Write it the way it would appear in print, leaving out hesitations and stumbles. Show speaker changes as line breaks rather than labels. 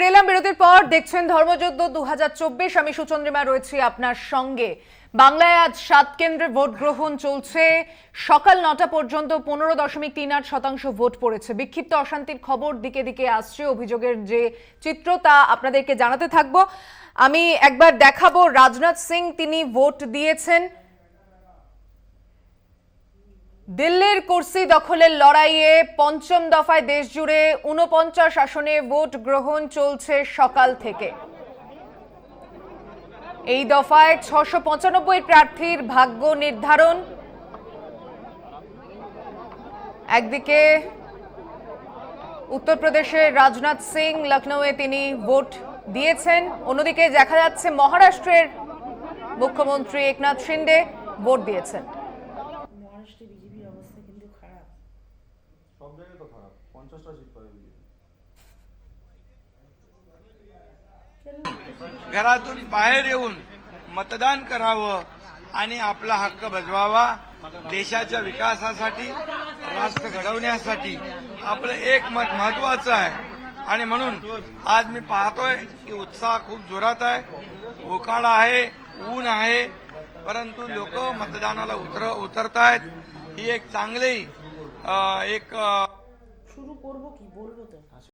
ফিরে এলাম বিরতির পর। দেখছেন ধর্মযুদ্ধ 2024। আমি সুচন্দ্রিমা রয়েছি আপনার সঙ্গে। বাংলায় আজ 7 কেন্দ্রে ভোট গ্রহণ চলছে। সকাল 9টা পর্যন্ত 15.38% ভোট পড়েছে। বিক্ষিপ্ত অশান্তির খবর দিকে দিকে আসছে। অভিযোগের যে চিত্র তা আপনাদেরকে জানাতে থাকবো। আমি একবার দেখাবো রাজনাথ সিং, তিনি ভোট দিয়েছেন। দিল্লির কুর্সি দখলের লড়াইয়ে পঞ্চম দফায় দেশ জুড়ে 49 আসনে ভোট গ্রহণ চলছে সকাল থেকে। এই দফায় 695 প্রার্থীর ভাগ্য নির্ধারণ। একদিকে উত্তরপ্রদেশের রাজনাথ সিং লখনৌয়ে তিনি ভোট দিয়েছেন, অন্যদিকে দেখা যাচ্ছে মহারাষ্ট্রের মুখ্যমন্ত্রী একনাথ শিন্ডে ভোট দিয়েছেন।
মহারাষ্ট্রে বিজেপির অবস্থা কিন্তু খারাপ।
সব জায়গায় তো খারাপ। 50টা সিট পাবে বিজেপি।
घरातून बाहेर येऊन मतदान करावं आणि आपला हक्क बजवावा। देशाच्या विकासासाठी, राष्ट्र घडवण्यासाठी आपलं एक मत महत्वाचं आहे आणि म्हणून आज मी पाहतोय की उत्साह खूप जोरात आहे। उकाडा आहे, ऊन आहे, परंतु लोक मतदानाला उतरतायत। ही एक चांगली
শুরু করব কি বলবো তো।